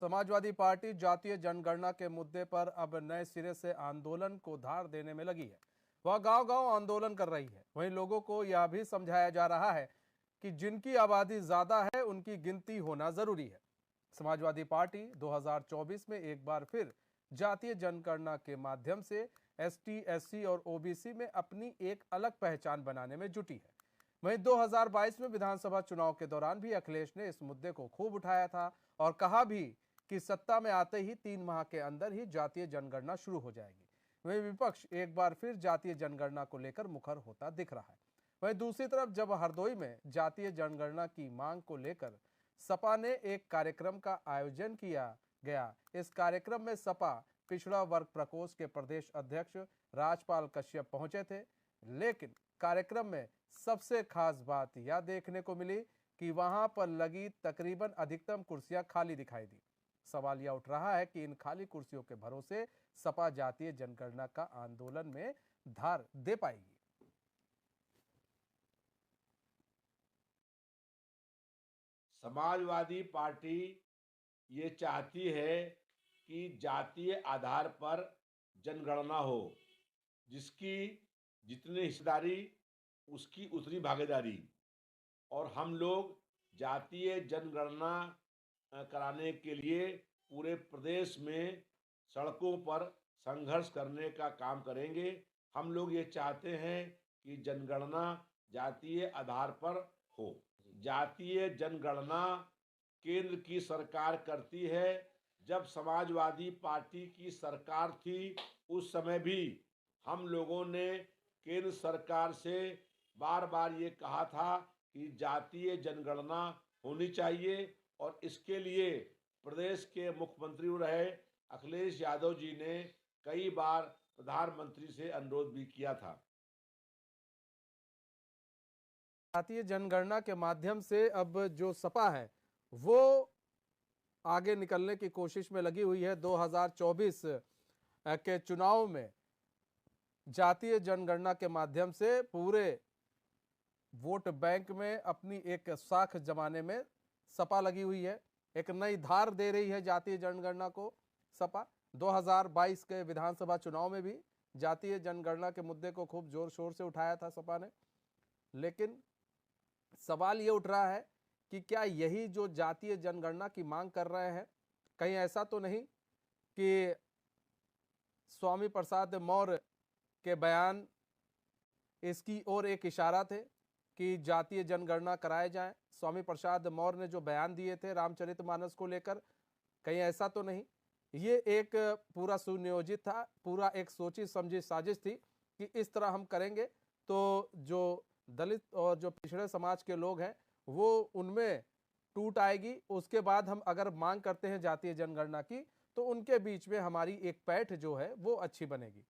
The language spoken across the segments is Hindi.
समाजवादी पार्टी जातीय जनगणना के मुद्दे पर अब नए सिरे से आंदोलन को धार देने में लगी है। वह गांव-गांव आंदोलन कर रही है। वहीं लोगों को यह भी समझाया जा रहा है कि जिनकी आबादी ज्यादा है उनकी गिनती होना जरूरी है। समाजवादी पार्टी 2024 में एक बार फिर जातीय जनगणना के माध्यम से एसटी, एससी और ओबीसी में अपनी एक अलग पहचान बनाने में जुटी है। वहीं 2022 में विधानसभा चुनाव के दौरान भी अखिलेश ने इस मुद्दे को खूब उठाया था और कहा भी कि सत्ता में आते ही 3 माह के अंदर ही जातीय जनगणना शुरू हो जाएगी। वहीं विपक्ष एक बार फिर जातीय जनगणना को लेकर मुखर होता दिख रहा है। वहीं दूसरी तरफ जब हरदोई में जातीय जनगणना की मांग को लेकर सपा ने एक कार्यक्रम का आयोजन किया गया। इस कार्यक्रम में सपा पिछड़ा वर्ग प्रकोष्ठ के प्रदेश अध्यक्ष राजपाल कश्यप पहुंचे थे, लेकिन कार्यक्रम में सबसे खास बात यह देखने को मिली कि वहां पर लगी तकरीबन अधिकतम कुर्सियां खाली दिखाई दी। सवाल यह उठ रहा है कि इन खाली कुर्सियों के भरोसे सपा जातीय जनगणना का आंदोलन में धार दे पाएगी। समाजवादी पार्टी ये चाहती है कि जातीय आधार पर जनगणना हो, जिसकी जितनी हिस्सेदारी उसकी उतनी भागीदारी, और हम लोग जातीय जनगणना कराने के लिए पूरे प्रदेश में सड़कों पर संघर्ष करने का काम करेंगे। हम लोग ये चाहते हैं कि जनगणना जातीय आधार पर हो। जातीय जनगणना केंद्र की सरकार करती है। जब समाजवादी पार्टी की सरकार थी उस समय भी हम लोगों ने केंद्र सरकार से बार बार ये कहा था कि जातीय जनगणना होनी चाहिए, और इसके लिए प्रदेश के मुख्यमंत्री रहे अखिलेश यादव जी ने कई बार प्रधानमंत्री से अनुरोध भी किया था। जातीय जनगणना के माध्यम से अब जो सपा है वो आगे निकलने की कोशिश में लगी हुई है। 2024 के चुनाव में जातीय जनगणना के माध्यम से पूरे वोट बैंक में अपनी एक साख जमाने में सपा लगी हुई है। एक नई धार दे रही है जातीय जनगणना को सपा। 2022 के विधानसभा चुनाव में भी जातीय जनगणना के मुद्दे को खूब जोर शोर से उठाया था सपा ने, लेकिन सवाल ये उठ रहा है कि क्या यही जो जातीय जनगणना की मांग कर रहे हैं, कहीं ऐसा तो नहीं कि स्वामी प्रसाद मौर्य के बयान इसकी ओर एक इशारा थे कि जातीय जनगणना कराए जाएं। स्वामी प्रसाद मौर्य ने जो बयान दिए थे रामचरितमानस को लेकर, कहीं ऐसा तो नहीं ये एक पूरा सुनियोजित था, पूरा एक सोची समझी साजिश थी कि इस तरह हम करेंगे तो जो दलित और जो पिछड़े समाज के लोग हैं वो उनमें टूट आएगी। उसके बाद हम अगर मांग करते हैं जातीय जनगणना की तो उनके बीच में हमारी एक पैठ जो है वो अच्छी बनेगी।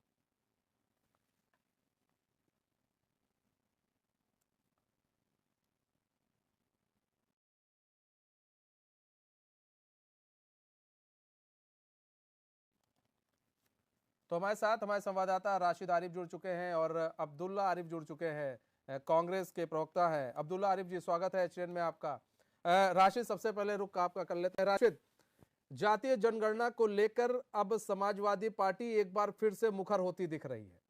तो हमारे साथ हमारे संवाददाता राशिद आरिफ जुड़ चुके हैं और अब्दुल्ला आरिफ जुड़ चुके हैं, कांग्रेस के प्रवक्ता हैं। अब्दुल्ला आरिफ जी, स्वागत है एचएन में आपका। राशिद, सबसे पहले रुख आपका कर लेते हैं। राशिद, जातीय जनगणना को लेकर अब समाजवादी पार्टी एक बार फिर से मुखर होती दिख रही है,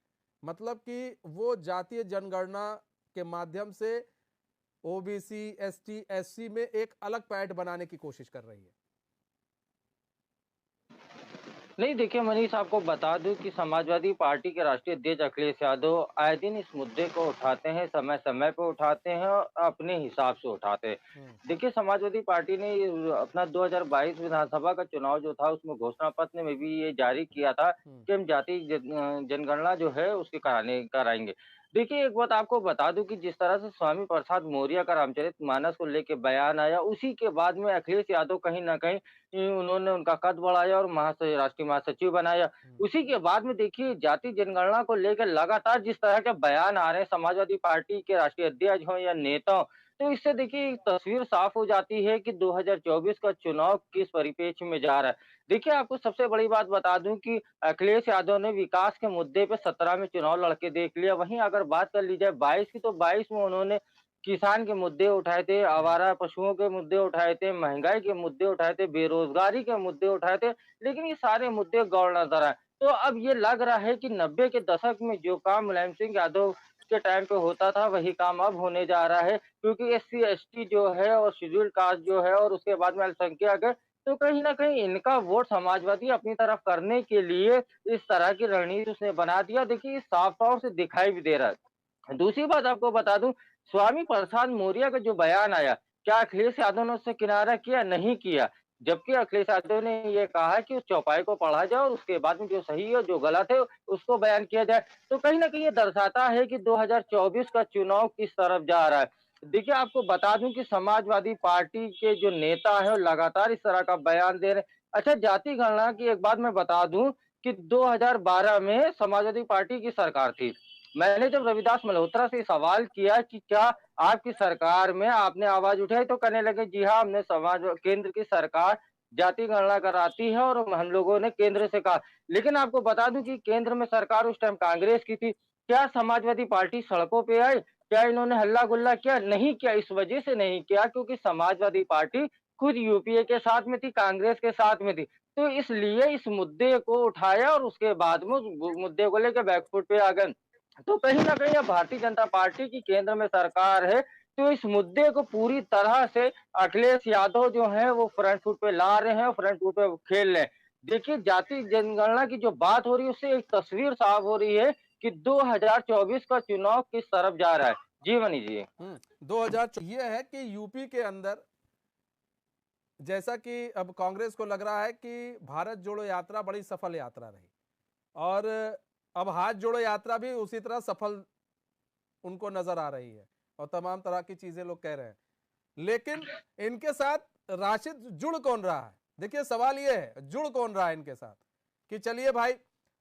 मतलब कि वो जातीय जनगणना के माध्यम से ओबीसी, एसटी, एससी में एक अलग पैठ बनाने की कोशिश कर रही है। नहीं, देखिए मनीष, आपको बता दूं कि समाजवादी पार्टी के राष्ट्रीय अध्यक्ष अखिलेश यादव आए दिन इस मुद्दे को उठाते हैं, समय समय पे उठाते हैं और अपने हिसाब से उठाते हैं। देखिए, समाजवादी पार्टी ने अपना 2022 विधानसभा का चुनाव जो था उसमें घोषणा पत्र में भी ये जारी किया था कि हम जातीय जनगणना जो है उसकी कराएंगे। देखिए, एक बात आपको बता दूं कि जिस तरह से स्वामी प्रसाद मौर्य का रामचरितमानस को लेके बयान आया, उसी के बाद में अखिलेश यादव कहीं न कहीं उन्होंने उनका कद बढ़ाया और राष्ट्रीय महासचिव बनाया। उसी के बाद में देखिए जातीय जनगणना को लेकर लगातार जिस तरह के बयान आ रहे हैं समाजवादी पार्टी के राष्ट्रीय अध्यक्ष हों या नेता हों, तो इससे देखिए तस्वीर साफ हो जाती है कि 2024 का चुनाव किस परिप्रेक्ष्य में जा रहा है। देखिए, आपको सबसे बड़ी बात बता दूं कि अखिलेश यादव ने विकास के मुद्दे पे 17 में चुनाव लड़के देख लिया। वहीं अगर बात कर ली जाए 22 की, तो 22 में उन्होंने किसान के मुद्दे उठाए थे, आवारा पशुओं के मुद्दे उठाए थे, महंगाई के मुद्दे उठाए थे, बेरोजगारी के मुद्दे उठाए थे, लेकिन ये सारे मुद्दे गौण नजर आए। तो अब ये लग रहा है कि 90 के दशक में जो काम मुलायम सिंह यादव के टाइम पे होता था, वही काम अब होने जा रहा है, क्योंकि एससी एसटी जो है और शेड्यूल्ड कास्ट जो है और उसके बाद में अल्पसंख्यक है, तो कहीं न कहीं इनका वोट समाजवादी अपनी तरफ करने के लिए इस तरह की रणनीति उसने बना दिया। देखिए, ये साफ तौर से दिखाई भी दे रहा है। दूसरी बात आपको बता दूं, स्वामी प्रसाद मौर्य का जो बयान आया, क्या अखिलेश यादव ने उससे किनारा किया? नहीं किया। जबकि अखिलेश यादव ने ये कहा कि उस चौपाई को पढ़ा जाए और उसके बाद में जो सही है, जो गलत है, उसको बयान किया जाए। तो कहीं न कहीं ये दर्शाता है कि 2024 का चुनाव किस तरफ जा रहा है। देखिए, आपको बता दूं कि समाजवादी पार्टी के जो नेता हैं, वो लगातार इस तरह का बयान दे रहे हैं। अच्छा, जाति गणना की एक बात मैं बता दूं कि 2012 में समाजवादी पार्टी की सरकार थी। मैंने जब रविदास मल्होत्रा से सवाल किया कि क्या आपकी सरकार में आपने आवाज उठाई, तो कहने लगे जी हाँ, हमने समाज केंद्र की सरकार जाति गणना कराती है और हम लोगों ने केंद्र से कहा। लेकिन आपको बता दूं कि केंद्र में सरकार उस टाइम कांग्रेस की थी। क्या समाजवादी पार्टी सड़कों पे आई? क्या इन्होंने हल्ला गुल्ला किया? नहीं किया। इस वजह से नहीं किया क्योंकि समाजवादी पार्टी खुद यूपीए के साथ में थी, कांग्रेस के साथ में थी। तो इसलिए इस मुद्दे को उठाया और उसके बाद में उस मुद्दे को लेकर बैकफुट पे आ गए। तो कहीं न कहीं अब भारतीय जनता पार्टी की केंद्र में सरकार है, तो इस मुद्दे को पूरी तरह से अखिलेश यादव जो हैं वो फ्रंट फुट पे ला रहे हैं, फ्रंट फुट पे खेल रहे हैं। देखिए, जाति जनगणना की जो बात हो रही है उससे एक तस्वीर साफ हो रही है कि 2024 का चुनाव किस तरफ जा रहा है। जी मनीष जी। 2000 ये है कि यूपी के अंदर जैसा कि अब कांग्रेस को लग रहा है कि भारत जोड़ो यात्रा बड़ी सफल यात्रा रही और अब हाथ जोड़ो यात्रा भी उसी तरह सफल उनको नजर आ रही है और तमाम तरह की चीजें लोग कह रहे हैं, लेकिन इनके साथ राशिद जुड़ कौन रहा है? देखिए, सवाल ये है जुड़ कौन रहा है इनके साथ कि चलिए भाई,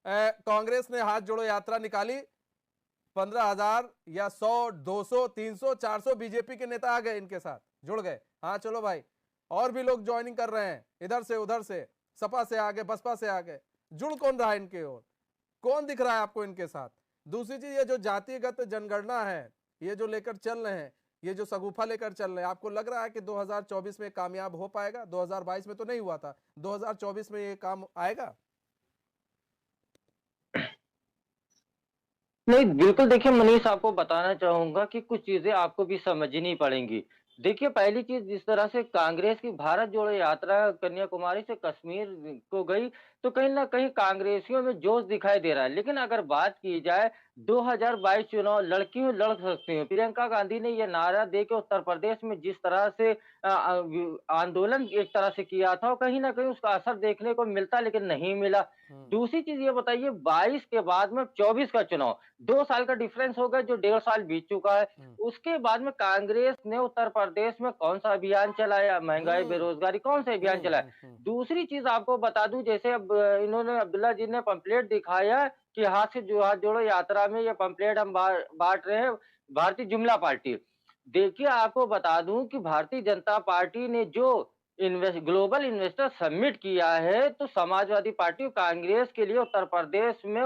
कांग्रेस ने हाथ जोड़ो यात्रा निकाली, 15,000 या 100, 200, 300, 400 बीजेपी के नेता आ गए, इनके साथ जुड़ गए। हाँ चलो भाई, और भी लोग ज्वाइनिंग कर रहे हैं, इधर से उधर से, सपा से आ गए, बसपा से आ गए। जुड़ कौन रहा है इनके ओर? कौन दिख रहा है आपको इनके साथ? दूसरी चीज, ये जो जातिगत जनगणना है, ये जो लेकर चल रहे हैं, ये जो सगुफा लेकर चल रहे हैं, आपको लग रहा है कि 2024 में कामयाब हो पाएगा? 2022 में तो नहीं हुआ था, 2024 में ये काम आएगा? नहीं, बिल्कुल देखिए मनीष, आपको बताना चाहूँगा कि कुछ चीज़ें आपको भी समझनी पड़ेंगी। देखिए, पहली चीज़, जिस तरह से कांग्रेस की भारत जोड़ो यात्रा कन्याकुमारी से कश्मीर को गई, तो कहीं न कहीं कांग्रेसियों में जोश दिखाई दे रहा है। लेकिन अगर बात की जाए 2022 चुनाव लड़की हूँ, लड़ सकती हूँ। प्रियंका गांधी ने ये नारा दे के उत्तर प्रदेश में जिस तरह से आंदोलन एक तरह से किया था, और कहीं न कहीं उसका असर देखने को मिलता, लेकिन नहीं मिला। दूसरी चीज़ ये बताइए, 22 के बाद में 24 का चुनाव, 2 साल का डिफरेंस हो गया, जो 1.5 साल बीत चुका है। उसके बाद में कांग्रेस ने उत्तर प्रदेश में कौन-सा अभियान चलाया? महँगाई, बेरोज़गारी, कौन से अभियान चलाया? दूसरी चीज़ आपको बता दूँ, जैसे अब इन्होंने, अब्दुल्ला जी ने पंपलेट दिखाया कि हाथ जोड़ो यात्रा में ये पंपलेट हम बाँट रहे हैं, भारतीय जुमला पार्टी। देखिए, आपको बता दूँ कि भारतीय जनता पार्टी ने जो ग्लोबल इन्वेस्टर समिट किया है, तो समाजवादी पार्टी और कांग्रेस के लिए उत्तर प्रदेश में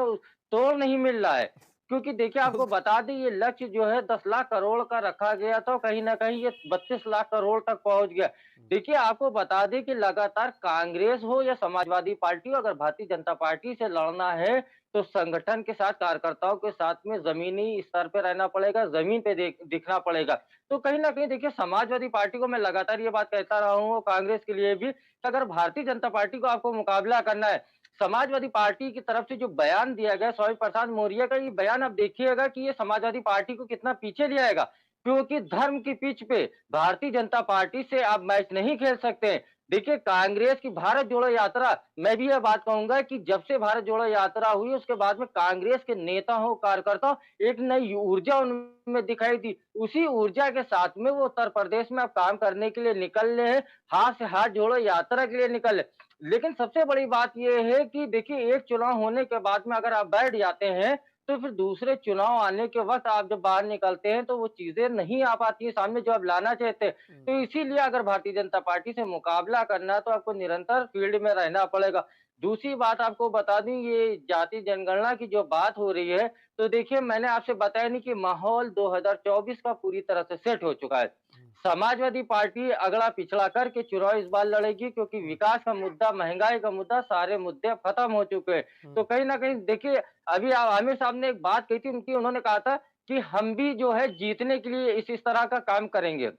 तोड़ नहीं मिल रहा है। क्योंकि देखिए, आपको बता दें, ये लक्ष्य जो है 10 लाख करोड़ का रखा गया था, कहीं न कहीं ये 32 लाख करोड़ तक पहुँच गया। देखिए, आपको बता दें कि लगातार कांग्रेस हो या समाजवादी पार्टी हो, अगर भारतीय जनता पार्टी से लड़ना है, तो संगठन के साथ, कार्यकर्ताओं के साथ में ज़मीनी स्तर पे रहना पड़ेगा, ज़मीन पे दिखना पड़ेगा। तो कहीं न कहीं देखिए, समाजवादी पार्टी को मैं लगातार ये बात कहता रहा हूँ, और कांग्रेस के लिए भी, कि अगर भारतीय जनता पार्टी को आपको मुकाबला करना है, समाजवादी पार्टी की तरफ से जो बयान दिया गया स्वामी प्रसाद मौर्य का, ये बयान आप देखिएगा कि ये समाजवादी पार्टी को कितना पीछे ले आएगा। क्योंकि धर्म की पिच पे भारतीय जनता पार्टी से आप मैच नहीं खेल सकते। देखिए, कांग्रेस की भारत जोड़ो यात्रा, मैं भी यह बात कहूँगा कि जब से भारत जोड़ो यात्रा हुई, उसके बाद में कांग्रेस के नेता हो, कार्यकर्ता हो, एक नई ऊर्जा उनमें दिखाई दी। उसी ऊर्जा के साथ में वो उत्तर प्रदेश में अब काम करने के लिए निकल रहे हैं, हाथ से हाथ जोड़ो यात्रा के लिए निकल रहे। लेकिन सबसे बड़ी बात ये है कि देखिए, एक चुनाव होने के बाद में अगर आप बैठ जाते हैं, तो फिर दूसरे चुनाव आने के वक़्त आप जब बाहर निकलते हैं, तो वो चीज़ें नहीं आ पाती हैं सामने जो आप लाना चाहते हैं। तो इसीलिए अगर भारतीय जनता पार्टी से मुकाबला करना है, तो आपको निरंतर फील्ड में रहना पड़ेगा। दूसरी बात आपको बता दूं, ये जाति जनगणना की जो बात हो रही है, तो देखिए मैंने आपसे बताया नहीं कि माहौल 2024 का पूरी तरह से सेट हो चुका है। समाजवादी पार्टी अगड़ा पिछड़ा करके चुनाव इस बार लड़ेगी, क्योंकि विकास का मुद्दा, महंगाई का मुद्दा, सारे मुद्दे अब खत्म हो चुके हैं। तो कहीं न कहीं देखिए, अभी आमिर साहब ने एक बात कही थी उनकी, उन्होंने कहा था कि हम भी जो है जीतने के लिए इस तरह का काम करेंगे।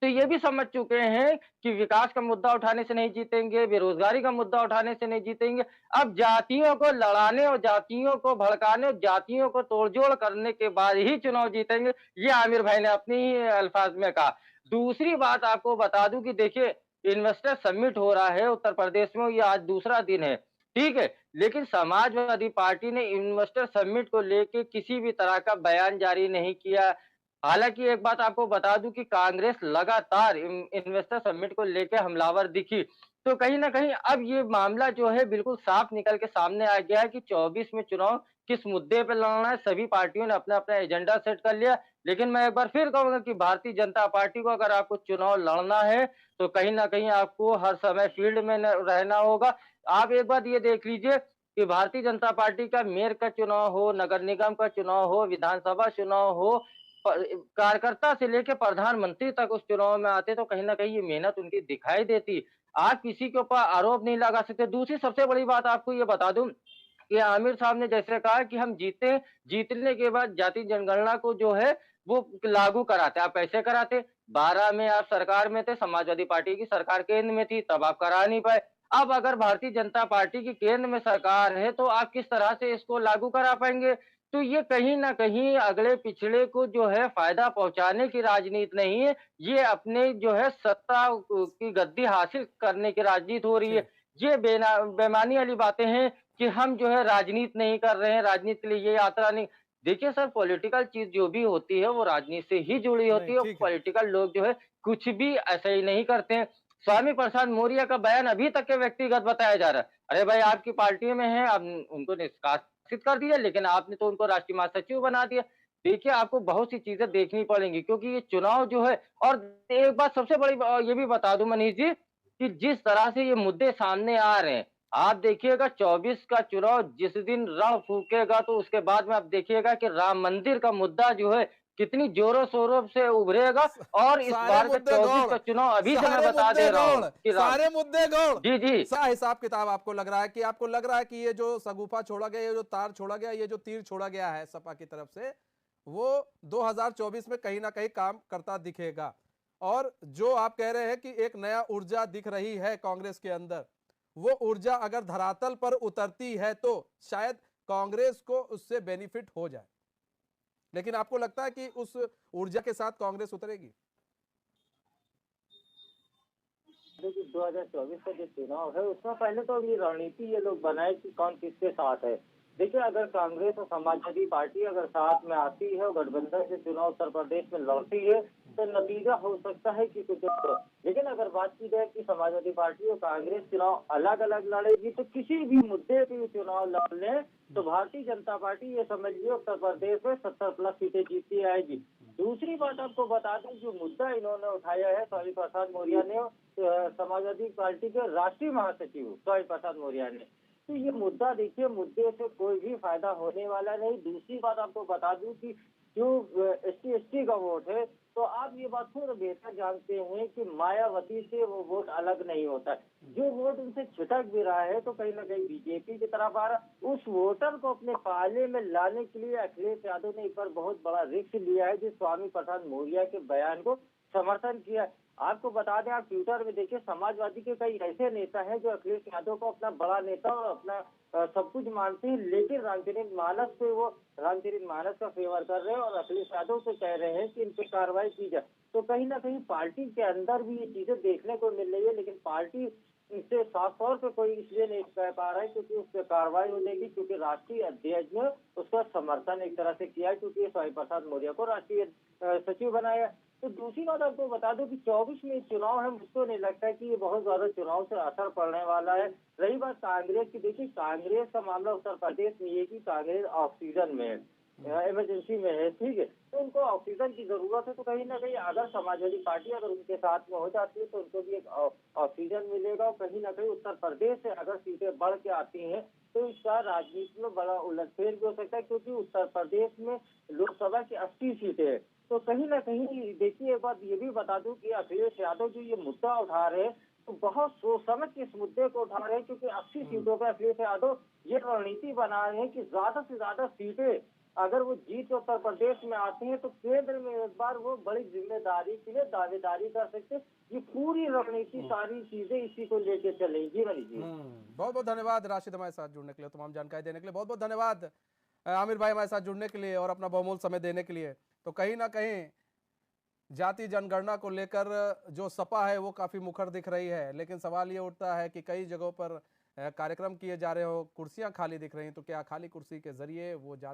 तो ये भी समझ चुके हैं कि विकास का मुद्दा उठाने से नहीं जीतेंगे, बेरोज़गारी का मुद्दा उठाने से नहीं जीतेंगे। अब जातियों को लड़ाने और जातियों को भड़काने और जातियों को तोड़-जोड़ करने के बाद ही चुनाव जीतेंगे, ये आमिर भाई ने अपने ही अल्फाज में कहा। दूसरी बात आपको बता दूँ कि देखिए, इन्वेस्टर समिट हो रहा है उत्तर प्रदेश में, ये आज दूसरा दिन है, ठीक है? लेकिन समाजवादी पार्टी ने इन्वेस्टर समिट को लेके किसी भी तरह का बयान जारी नहीं किया। हालाँकि एक बात आपको बता दूँ कि कांग्रेस लगातार इन्वेस्टर समिट को लेके हमलावर दिखी। तो कहीं न कहीं अब ये मामला जो है बिल्कुल साफ निकल के सामने आ गया है कि 24 में चुनाव किस मुद्दे पे लड़ना है। सभी पार्टियों ने अपना-अपना एजेंडा सेट कर लिया। लेकिन मैं एक बार फिर कहूँगा कि भारतीय जनता पार्टी को अगर आपको चुनाव लड़ना है, तो कहीं न कहीं आपको हर समय फील्ड में न रहना होगा। आप एक बात ये देख लीजिए कि भारतीय जनता पार्टी का मेयर का चुनाव हो, नगर निगम का चुनाव हो, विधानसभा चुनाव हो, कार्यकर्ता से लेके प्रधानमंत्री तक उस चुनाव में आते, तो कहीं न कहीं ये मेहनत उनकी दिखाई देती। आप किसी के ऊपर आरोप नहीं लगा सकते। दूसरी सबसे बड़ी बात आपको ये बता दूँ कि आमिर साहब ने जैसे कहा कि हम जीते, जीतने के बाद जाति जनगणना को जो है वो लागू कराते। आप कैसे कराते? 12 में आप सरकार में थे, समाजवादी पार्टी की सरकार केंद्र में थी, तब आप करा नहीं पाए। अब अगर भारतीय जनता पार्टी की केंद्र में सरकार है, तो आप किस तरह से इसको लागू करा पाएँगे? तो ये कहीं न कहीं अगड़े-पिछड़े को जो है फ़ायदा पहुँचाने की राजनीति नहीं है, ये अपने जो है सत्ता की गद्दी हासिल करने की राजनीति हो रही है। ठीक। ये बेईमानी वाली बातें हैं कि हम जो है राजनीति नहीं कर रहे हैं, राजनीति के लिए ये यात्रा नहीं। देखिए सर, पॉलिटिकल चीज़ जो भी होती है वो राजनीति से ही जुड़ी होती नहीं, है और ठीक है। पॉलिटिकल लोग जो है कुछ भी ऐसे ही नहीं करते हैं। स्वामी प्रसाद मौर्य का बयान अभी तक के व्यक्तिगत बताया जा रहा है। अरे भाई, आपकी पार्टी में हैं, आप उनको निष्कासित कर दिया, लेकिन आपने तो उनको राष्ट्रीय महासचिव बना दिया। देखिए, आपको बहुत सी चीज़ें देखनी पड़ेंगी, क्योंकि ये चुनाव जो है, और एक बात सबसे बड़ी ये भी बता दूँ मनीष जी, कि जिस तरह से ये मुद्दे सामने आ रहे हैं, आप देखिएगा 24 का चुनाव जिस दिन रण फूकेगा, तो उसके बाद में आप देखिएगा कि राम मंदिर का मुद्दा जो है कितनी जोरों-शोरों से उभरेगा। स और इस सारे बार का मुद्दे 24 गौण, का चुनाव अभी से मैं सारे बता मुद्दे दे रहा हूँ गौण, कि राम। सारे मुद्दे गौण। जी, जी। सा हिसाब किताब आपको लग रहा है कि ये जो शगुफा छोड़ा गया, ये जो तार छोड़ा गया, ये जो तीर छोड़ा गया है सपा की तरफ से, वो 2024 में कहीं न कहीं काम करता दिखेगा। और जो आप कह रहे हैं कि एक नया ऊर्जा दिख रही है कांग्रेस के अंदर, वो ऊर्जा अगर धरातल पर उतरती है तो शायद कांग्रेस को उससे बेनिफिट हो जाए। लेकिन आपको लगता है कि उस ऊर्जा के साथ कांग्रेस उतरेगी? देखिए 2024 का जो चुनाव है उसमें पहले तो ये रणनीति ये लोग बनाए कि कौन किसके साथ है। देखिए अगर कांग्रेस और समाजवादी पार्टी अगर साथ में आती है और गठबंधन से चुनाव उत्तर प्रदेश में लड़ती है तो नतीजा हो सकता है कि कुछ और। लेकिन अगर बात की जाए कि समाजवादी पार्टी और कांग्रेस चुनाव अलग अलग लड़ेगी तो किसी भी मुद्दे पे चुनाव लड़ ले तो भारतीय जनता पार्टी ये समझ लियो उत्तर प्रदेश में 70+ सीटें जीतती आएगी। दूसरी बात आपको बता दूं जो मुद्दा इन्होंने उठाया है स्वामी प्रसाद मौर्य ने, समाजवादी पार्टी के राष्ट्रीय महासचिव स्वामी प्रसाद मौर्य ने, तो ये मुद्दा देखिए मुद्दे से कोई भी फायदा होने वाला नहीं। दूसरी बात आपको बता दूं कि जो SC/ST का वोट है तो आप ये बात खुद बेहतर जानते हैं कि मायावती से वो वोट अलग नहीं होता। जो वोट उनसे छिटक भी रहा है तो कहीं ना कहीं बीजेपी की तरफ आ रहा। उस वोटर को अपने पाले में लाने के लिए अखिलेश यादव ने एक बार बहुत बड़ा रिस्क लिया है, जिस स्वामी प्रसाद मौर्य के बयान को समर्थन किया। आपको बता दें, आप ट्विटर में देखिए समाजवादी के कई ऐसे नेता हैं जो अखिलेश यादव को अपना बड़ा नेता और अपना सब कुछ मानते हैं, लेकिन रामचरित मानस पे वो रामचरित मानस का फेवर कर रहे हैं और अखिलेश यादव से कह रहे हैं कि इन पे कार्रवाई की जाए। तो कहीं ना कहीं पार्टी के अंदर भी ये चीजें देखने को मिल रही है, लेकिन पार्टी इससे साफ तौर पे कोई इसलिए नहीं कह पा रहा है क्योंकि उस पर कार्रवाई हो जाएगी, क्योंकि राष्ट्रीय अध्यक्ष ने उसका समर्थन एक तरह से किया है, क्योंकि स्वामी प्रसाद मौर्य को राष्ट्रीय सचिव बनाया। तो दूसरी बात आपको बता दो कि 24 में चुनाव है, मुझको नहीं लगता है कि ये बहुत ज्यादा चुनाव से असर पड़ने वाला है। रही बात कांग्रेस की, देखिए कांग्रेस का मामला उत्तर प्रदेश में ये कि कांग्रेस ऑफ सीजन में है। इमरजेंसी में है, ठीक है, तो उनको ऑक्सीजन की जरूरत है। तो कहीं ना कहीं अगर समाजवादी पार्टी अगर उनके साथ में हो जाती है तो उनको भी एक ऑक्सीजन मिलेगा। और कहीं ना कहीं उत्तर प्रदेश से अगर सीटें बढ़ के आती हैं तो इसका राजनीति में बड़ा उलटफेर भी हो सकता है, क्योंकि उत्तर प्रदेश में लोकसभा की 80 सीटें हैं। तो कहीं ना कहीं देखिए, एक बात ये भी बता दूं कि अखिलेश यादव जो ये मुद्दा उठा रहे हैं तो बहुत सोच समझ के इस मुद्दे को उठा रहे हैं, क्योंकि 80 सीटों पर अखिलेश यादव ये रणनीति बना रहे हैं कि ज्यादा से ज्यादा सीटें अगर वो जीत के उत्तर प्रदेश में आती हैं तो केंद्र में एक बार वो बड़ी जिम्मेदारी के लिए दावेदारी कर सकते। ये पूरी रणनीति सारी चीजें इसी को लेके चलेंगी। मनीष जी, बहुत बहुत धन्यवाद राशिद, हमारे साथ जुड़ने के लिए, तमाम जानकारी देने के लिए बहुत बहुत धन्यवाद। आमिर भाई हमारे साथ जुड़ने के लिए और अपना बहुमूल्य समय देने के लिए। तो कहीं ना कहीं जाति जनगणना को लेकर जो सपा है वो काफी मुखर दिख रही है, लेकिन सवाल ये उठता है कि कई जगहों पर कार्यक्रम किए जा रहे हो, कुर्सियां खाली दिख रही हैं, तो क्या खाली कुर्सी के जरिए वो जाति